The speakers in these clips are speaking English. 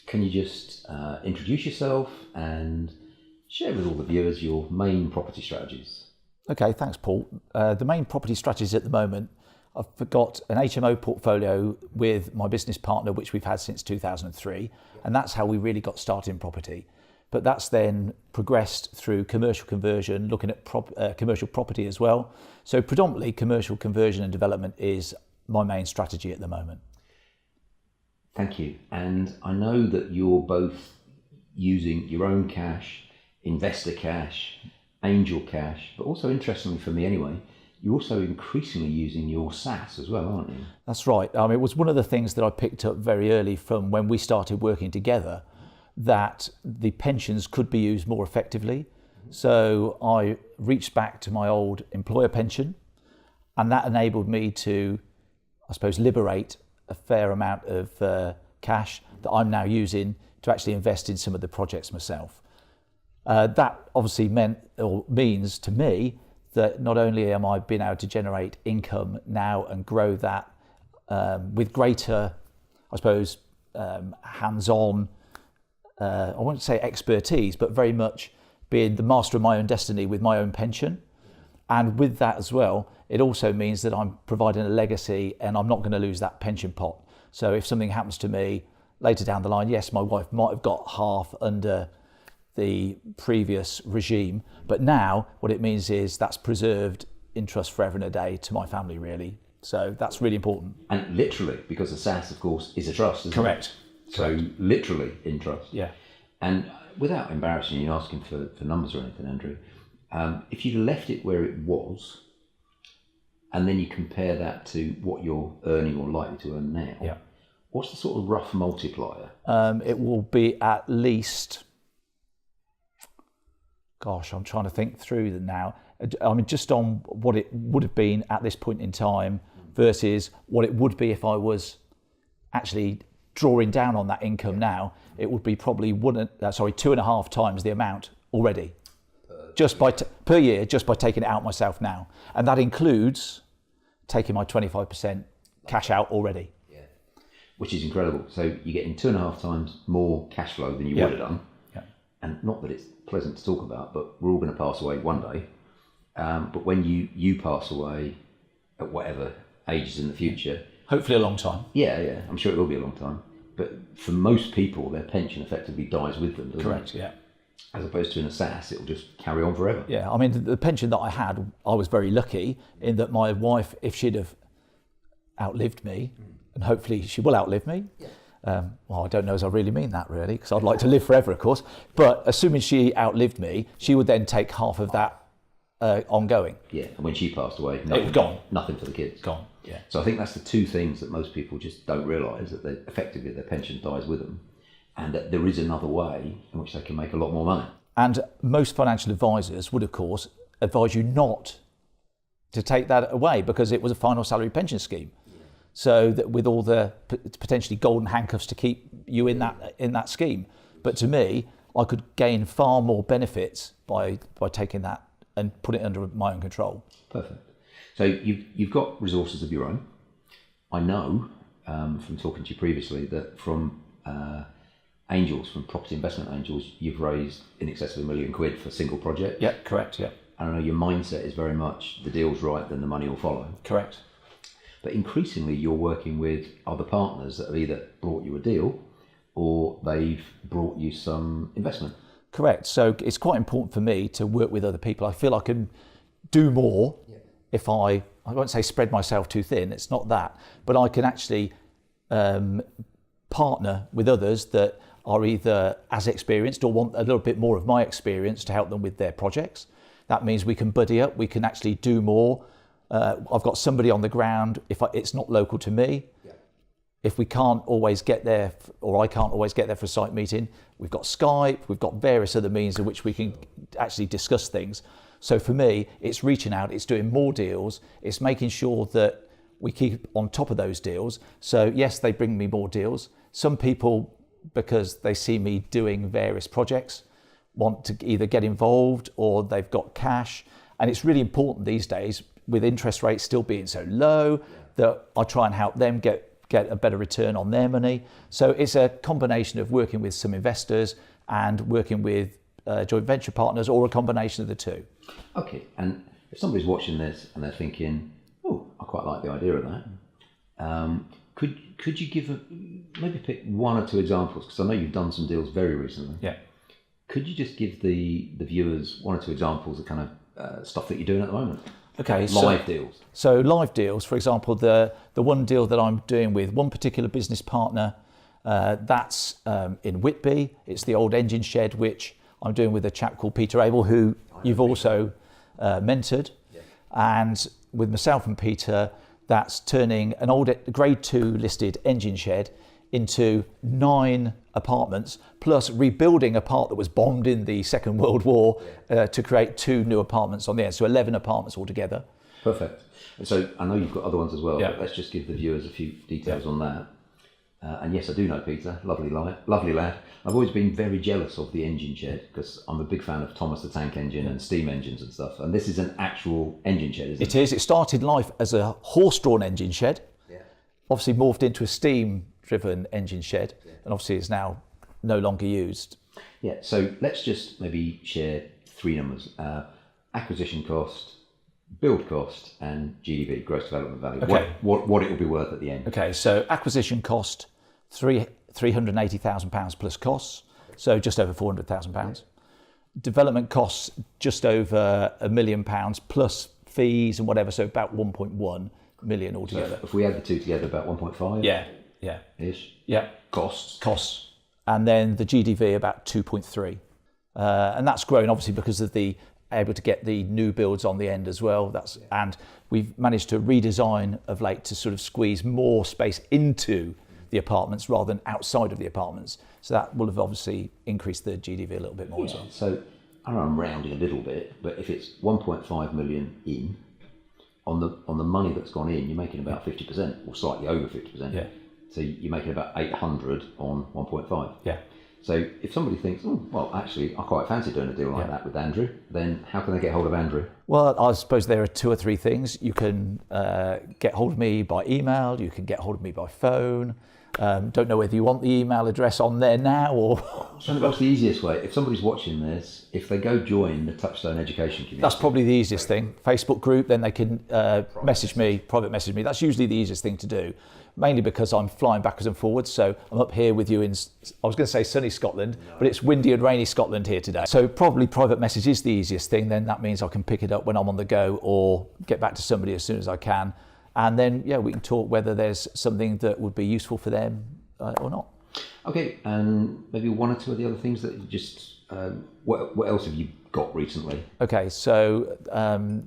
can you just introduce yourself and share with all the viewers your main property strategies? Okay, thanks, Paul. The main property strategies at the moment, I've got an HMO portfolio with my business partner, which we've had since 2003, and that's how we really got started in property. But that's then progressed through commercial conversion, looking at commercial property as well. So predominantly commercial conversion and development is my main strategy at the moment. Thank you. And I know that you're both using your own cash, investor cash, angel cash, but also interestingly for me anyway, you're also increasingly using your SaaS as well, aren't you? That's right. It was one of the things that I picked up very early from when we started working together, that the pensions could be used more effectively. So I reached back to my old employer pension, and that enabled me to, I suppose, liberate a fair amount of cash that I'm now using to actually invest in some of the projects myself. That obviously means to me that not only am I being able to generate income now and grow that with greater, I suppose, hands-on, I won't say expertise, but very much being the master of my own destiny with my own pension. And with that as well, it also means that I'm providing a legacy and I'm not going to lose that pension pot. So if something happens to me later down the line, yes, my wife might have got half under the previous regime, but now what it means is that's preserved in trust forever and a day to my family, really. So that's really important. And literally, because the SaaS, of course, is a trust, isn't Correct. it? So literally in trust. Yeah. And without embarrassing you, asking for numbers or anything, Andrew, if you'd left it where it was, and then you compare that to what you're earning or likely to earn now, yeah. What's the sort of rough multiplier? It will be at least, gosh, I'm trying to think through them now. I mean, just on what it would have been at this point in time versus what it would be if I was actually drawing down on that income now, it would be probably 2.5 times the amount already, just by per year, just by taking it out myself now, and that includes taking my 25% cash out already. Yeah, which is incredible. So you're getting 2.5 times more cash flow than you would have done. Yeah. And not that it's pleasant to talk about, but we're all going to pass away one day. But when you pass away at whatever ages in the future, hopefully a long time. Yeah, I'm sure it will be a long time. But for most people, their pension effectively dies with them, doesn't Correct, it? yeah. As opposed to in a SaaS, it will just carry on forever. Yeah, I mean, the pension that I had, I was very lucky in that my wife, if she'd have outlived me, and hopefully she will outlive me, well, I don't know as I really mean that really, because I'd like to live forever, of course, but assuming she outlived me, she would then take half of that ongoing. Yeah, and when she passed away, it was gone. Nothing for the kids. Gone, yeah. So I think that's the two things that most people just don't realise, that they effectively their pension dies with them, and that there is another way in which they can make a lot more money. And most financial advisors would, of course, advise you not to take that away because it was a final salary pension scheme. So that with all the potentially golden handcuffs to keep you in that scheme. But to me, I could gain far more benefits by taking that and put it under my own control. Perfect. So you've got resources of your own. I know from talking to you previously that from angels, from property investment angels, you've raised in excess of £1 million for a single project. Yeah, correct. Yeah. I know your mindset is very much the deal's right, then the money will follow. Correct. But increasingly, you're working with other partners that have either brought you a deal or they've brought you some investment. Correct. So it's quite important for me to work with other people. I feel I can do more if I won't say spread myself too thin, it's not that, but I can actually partner with others that are either as experienced or want a little bit more of my experience to help them with their projects. That means we can buddy up, we can actually do more. I've got somebody on the ground if it's not local to me. If we can't always get there, or I can't always get there for a site meeting, we've got Skype, we've got various other means in which we can actually discuss things. So for me, it's reaching out, it's doing more deals, it's making sure that we keep on top of those deals. So yes, they bring me more deals. Some people, because they see me doing various projects, want to either get involved or they've got cash. And it's really important these days, with interest rates still being so low, that I try and help them get get a better return on their money. So it's a combination of working with some investors and working with joint venture partners, or a combination of the two. Okay, and if somebody's watching this and they're thinking, oh, I quite like the idea of that, could you give maybe pick one or two examples, because I know you've done some deals very recently. Yeah. Could you just give the viewers one or two examples of kind of stuff that you're doing at the moment? Okay, live deals. So live deals, for example, the one deal that I'm doing with one particular business partner, that's in Whitby. It's the old engine shed, which I'm doing with a chap called Peter Abel, who you've also mentored. Yeah. And with myself and Peter, that's turning an old grade 2 listed engine shed into 9 apartments, plus rebuilding a part that was bombed in the Second World War to create 2 new apartments on the end. So 11 apartments altogether. Perfect. And so I know you've got other ones as well, Yeah. but let's just give the viewers a few details on that. And yes, I do know Peter, lovely lad. I've always been very jealous of the engine shed, because I'm a big fan of Thomas the Tank Engine and steam engines and stuff. And this is an actual engine shed, isn't it? It is. It started life as a horse-drawn engine shed. Yeah. Obviously morphed into a steam-driven engine shed, and obviously is now no longer used. Yeah, so let's just maybe share 3 numbers. Acquisition cost, build cost, and GDV, gross development value. Okay. What it will be worth at the end. Okay, so acquisition cost, £380,000 plus costs, so just over £400,000. Development costs, just over £1 million plus fees and whatever, so about 1.1 million altogether. So if we add the two together, about 1.5? Yeah. Ish? Yeah. Costs. And then the GDV about 2.3. And that's grown obviously because of the able to get the new builds on the end as well. And we've managed to redesign of late to sort of squeeze more space into the apartments rather than outside of the apartments. So that will have obviously increased the GDV a little bit more as well. So I know I'm rounding a little bit, but if it's 1.5 million in, on the money that's gone in, you're making about 50%, or slightly over 50%. Yeah. So you're making about 800 on 1.5. Yeah. So if somebody thinks, oh, well, actually, I quite fancy doing a deal like that with Andrew, then how can they get hold of Andrew? Well, I suppose there are 2 or 3 things. You can get hold of me by email. You can get hold of me by phone. Don't know whether you want the email address on there now or... So that's the easiest way. If somebody's watching this, if they go join the Touchstone Education community... That's probably the easiest thing. Facebook group, then they can private message me. That's usually the easiest thing to do, mainly because I'm flying backwards and forwards. So I'm up here with you in, I was going to say sunny Scotland, but it's windy and rainy Scotland here today. So probably private message is the easiest thing. Then that means I can pick it up when I'm on the go or get back to somebody as soon as I can. And then, yeah, we can talk whether there's something that would be useful for them or not. Okay, and maybe 1 or 2 of the other things that you just, what else have you got recently? Okay, so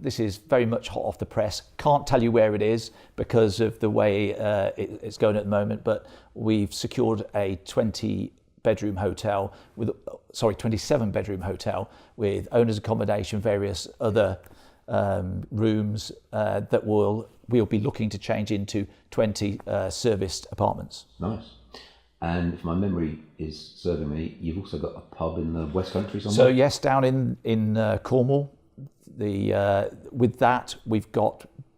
this is very much hot off the press. Can't tell you where it is because of the way it's going at the moment, but we've secured a 27-bedroom hotel with owner's accommodation, various other rooms that we'll be looking to change into 20 serviced apartments. Nice. And if my memory is serving me, you've also got a pub in the West Country somewhere? So yes, down in Cornwall. With that,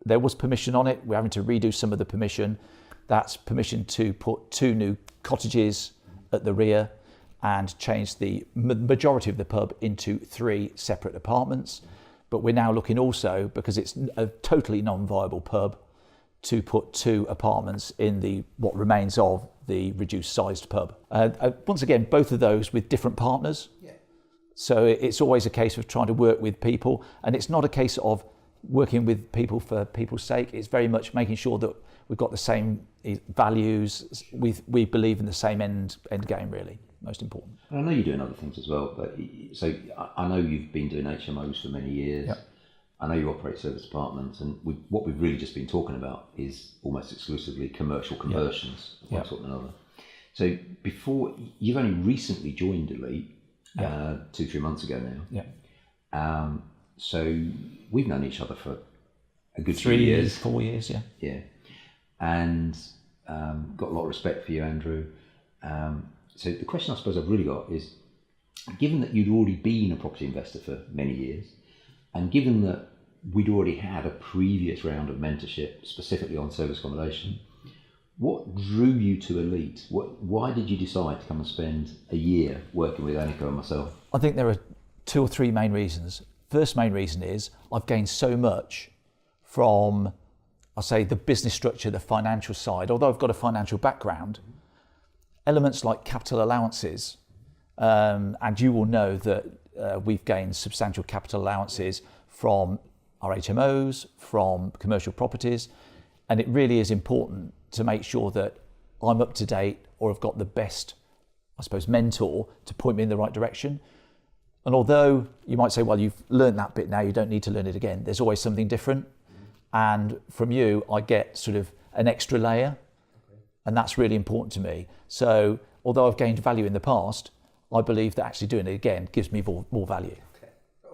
there was permission on it. We're having to redo some of the permission. That's permission to put 2 new cottages at the rear and change the majority of the pub into 3 separate apartments. But we're now looking also, because it's a totally non-viable pub, to put 2 apartments in what remains of the reduced sized pub. Once again, both of those with different partners. Yeah. So it's always a case of trying to work with people, and it's not a case of working with people for people's sake. It's very much making sure that we've got the same values. We believe in the same end game, really. Most important. And I know you're doing other things as well, but so I know you've been doing HMOs for many years. Yep. I know you operate service apartments, and what we've really just been talking about is almost exclusively commercial conversions of one sort or another. So you've only recently joined Elite 2-3 months ago now. Yeah. So we've known each other for a good 3 years, 4 years, yeah. Yeah. And got a lot of respect for you, Andrew. So the question I suppose I've really got is, given that you'd already been a property investor for many years, and given that we'd already had a previous round of mentorship specifically on service accommodation, What drew you to Elite? Why did you decide to come and spend a year working with Aniko and myself? I think there are 2 or 3 main reasons. First main reason is I've gained so much from, I'll say, the business structure, the financial side. Although I've got a financial background, elements like capital allowances, and you will know that we've gained substantial capital allowances from our HMOs, from commercial properties, and it really is important to make sure that I'm up to date or have got the best, I suppose, mentor to point me in the right direction. And although you might say, well, you've learned that bit now, you don't need to learn it again, there's always something different. And from you, I get sort of an extra layer, and that's really important to me. So although I've gained value in the past, I believe that actually doing it again gives me more value. Okay.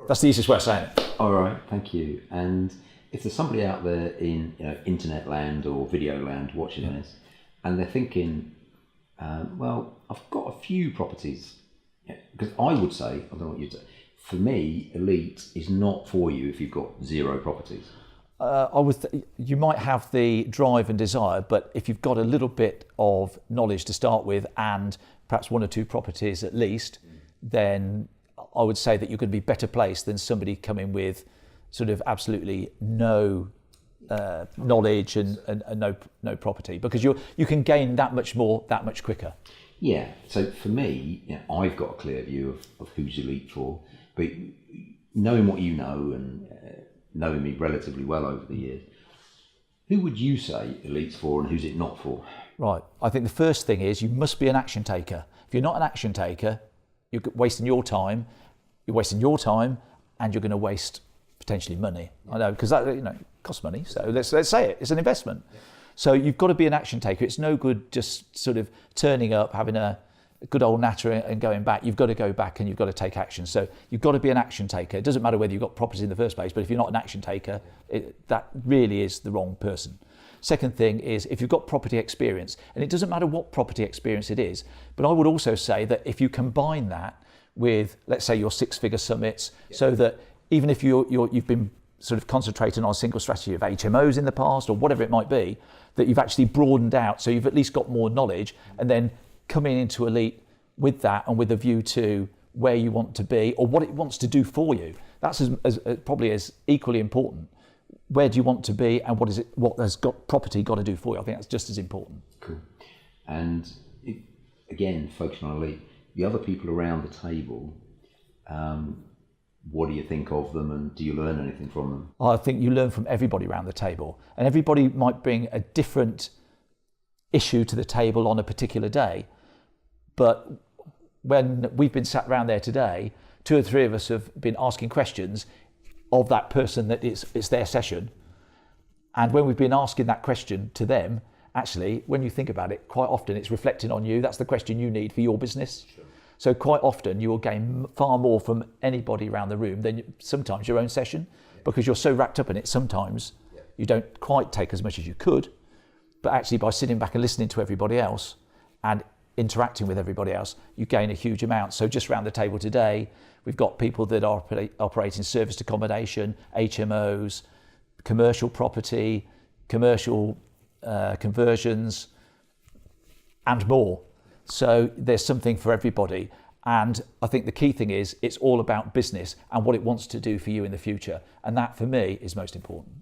That's the easiest way of saying it. All right, thank you. And if there's somebody out there in internet land or video land watching this, and they're thinking, well, I've got a few properties, because I would say, I don't know what you'd say, for me, Elite is not for you if you've got 0 properties. You might have the drive and desire, but if you've got a little bit of knowledge to start with and perhaps 1 or 2 properties at least, then I would say that you're going to be better placed than somebody coming with sort of absolutely no knowledge and no property, because you can gain that much more that much quicker. Yeah, so for me, I've got a clear view of who's Elite for, but knowing what you know and knowing me relatively well over the years, who would you say Elite's for and who's it not for? Right, I think the first thing is you must be an action taker. If you're not an action taker, you're wasting your time, and you're going to waste potentially money. I know, because that costs money, so let's say it, it's an investment. Yeah. So you've got to be an action taker. It's no good just sort of turning up, having a good old natter and going back. You've got to go back and you've got to take action. So you've got to be an action taker. It doesn't matter whether you've got properties in the first place, but if you're not an action taker, that really is the wrong person. Second thing is if you've got property experience, and it doesn't matter what property experience it is, but I would also say that if you combine that with, let's say, your 6-figure summits, so that even if you've been sort of concentrating on a single strategy of HMOs in the past or whatever it might be, that you've actually broadened out, so you've at least got more knowledge, and then coming into Elite with that and with a view to where you want to be or what it wants to do for you. That's probably as equally important. Where do you want to be, and what has property got to do for you? I think that's just as important. Cool. And again, focusing on Elite, the other people around the table, what do you think of them, and do you learn anything from them? I think you learn from everybody around the table, and everybody might bring a different issue to the table on a particular day. But when we've been sat around there today, 2 or 3 of us have been asking questions of that person that it's their session. And when we've been asking that question to them, actually, when you think about it, quite often it's reflecting on you. That's the question you need for your business. Sure. So quite often you will gain far more from anybody around the room than sometimes your own session, because you're so wrapped up in it. Sometimes you don't quite take as much as you could, but actually by sitting back and listening to everybody else and interacting with everybody else, you gain a huge amount. So just around the table today, we've got people that are operating serviced accommodation, HMOs, commercial property, commercial conversions, and more. So there's something for everybody. And I think the key thing is it's all about business and what it wants to do for you in the future. And that, for me, is most important.